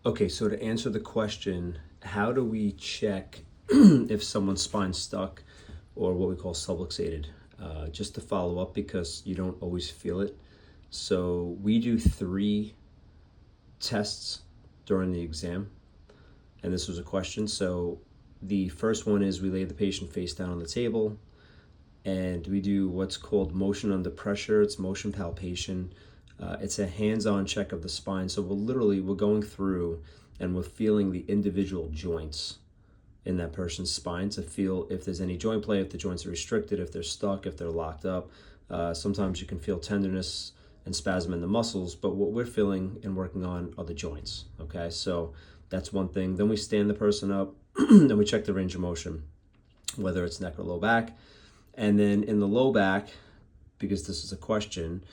Okay, so to answer the question, how do we check if someone's spine's stuck or what we call subluxated? Just to follow up because you don't always feel it. So we do 3 tests during the exam, and this was a question. So the first one is we lay the patient face down on the table, and we do what's called motion under pressure. It's motion palpation. It's a hands-on check of the spine. So we're going through and we're feeling the individual joints in that person's spine to feel if there's any joint play, if the joints are restricted, if they're stuck, if they're locked up. Sometimes you can feel tenderness and spasm in the muscles, but what we're feeling and working on are the joints, okay? So that's one thing. Then we stand the person up and we check the range of motion, whether it's neck or low back. And then in the low back, because this is a question,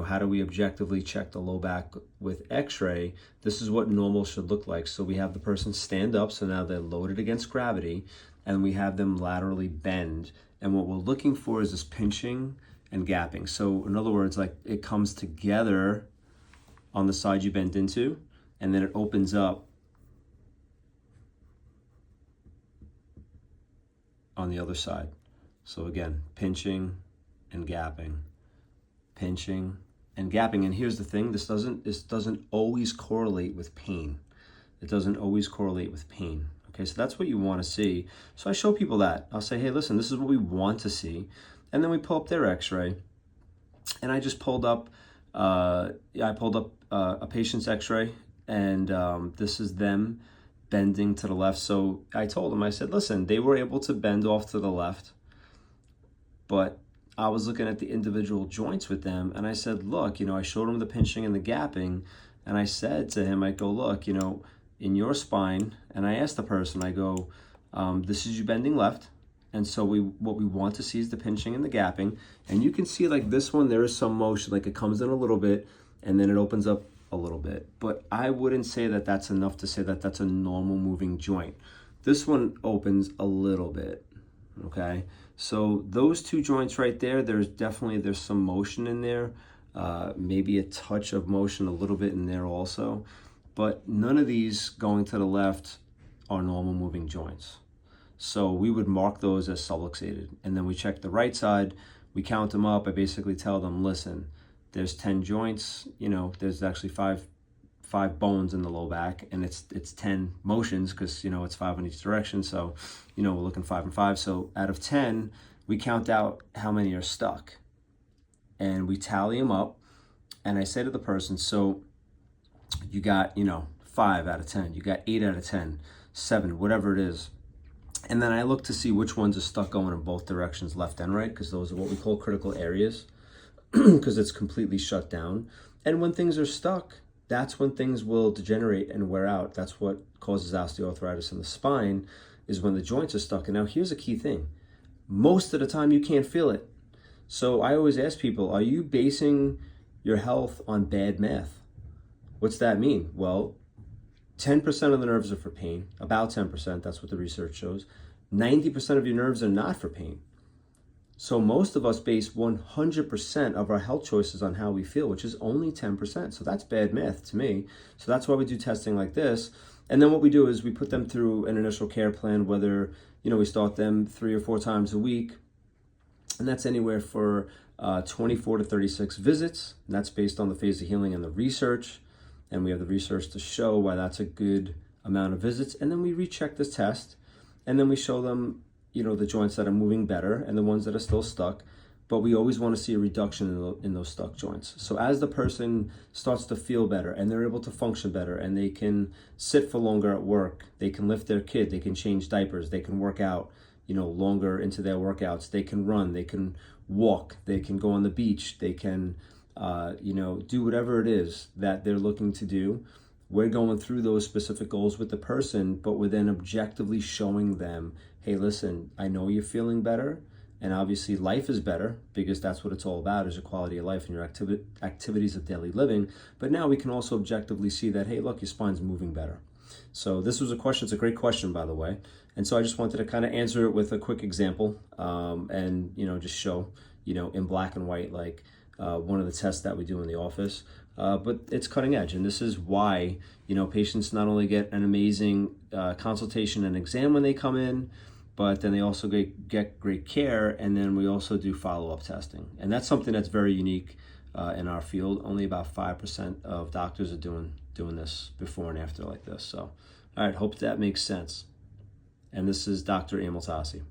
how do we objectively check the low back with x-ray? This is what normal should look like. So we have the person stand up, so now they're loaded against gravity, and we have them laterally bend. And what we're looking for is this pinching and gapping. So in other words, like it comes together on the side you bent into, and then it opens up on the other side. So again, pinching and gapping, pinching and gapping. And here's the thing, this doesn't always correlate with pain. It doesn't always correlate with pain. Okay, so that's what you want to see. So I show people that. I'll say, hey, listen, this is what we want to see. And then we pull up their x-ray. And I just pulled up, a patient's x-ray, and this is them bending to the left. So I told them, I said, listen, they were able to bend off to the left, but I was looking at the individual joints with them, and I said, look, I showed him the pinching and the gapping, and I said to him, I go, look, in your spine, and I asked the person, I go, this is you bending left, and so what we want to see is the pinching and the gapping, and you can see like this one, there is some motion, like it comes in a little bit, and then it opens up a little bit, but I wouldn't say that that's enough to say that that's a normal moving joint. This one opens a little bit, okay? So those 2 joints right there, there's some motion in there, maybe a touch of motion a little bit in there also, but none of these going to the left are normal moving joints. So we would mark those as subluxated, and then we check the right side, we count them up. I basically tell them, listen, there's 10 joints, there's actually five bones in the low back, and it's 10 motions because it's 5 in each direction. So we're looking 5 and 5. So out of 10, we count out how many are stuck, and we tally them up. And I say to the person, so you got 5 out of 10, you got 8 out of 10, 7, whatever it is. And then I look to see which ones are stuck going in both directions, left and right, because those are what we call critical areas, because it's completely shut down. And when things are stuck, that's when things will degenerate and wear out. That's what causes osteoarthritis in the spine, is when the joints are stuck. And now here's a key thing. Most of the time you can't feel it. So I always ask people, are you basing your health on bad math? What's that mean? Well, 10% of the nerves are for pain, about 10%, that's what the research shows. 90% of your nerves are not for pain. So most of us base 100% of our health choices on how we feel, which is only 10%. So that's bad math to me. So that's why we do testing like this. And then what we do is we put them through an initial care plan, whether, we start them 3 or 4 times a week. And that's anywhere for 24 to 36 visits. And that's based on the phase of healing and the research. And we have the research to show why that's a good amount of visits. And then we recheck this test, and then we show them, the joints that are moving better and the ones that are still stuck. But we always want to see a reduction in those stuck joints. So as the person starts to feel better and they're able to function better and they can sit for longer at work, they can lift their kid, they can change diapers, they can work out, longer into their workouts, they can run, they can walk, they can go on the beach, they can do whatever it is that they're looking to do. We're going through those specific goals with the person, but we're then objectively showing them, hey, listen, I know you're feeling better, and obviously life is better because that's what it's all about, is your quality of life and your activities of daily living. But now we can also objectively see that, hey, look, your spine's moving better. So this was a question. It's a great question, by the way. And so I just wanted to kind of answer it with a quick example, and just show, in black and white, like one of the tests that we do in the office. but it's cutting edge. And this is why, patients not only get an amazing consultation and exam when they come in, but then they also get great care, and then we also do follow-up testing. And that's something that's very unique in our field. Only about 5% of doctors are doing this before and after like this. So, all right, hope that makes sense. And this is Dr. Emil Tassi.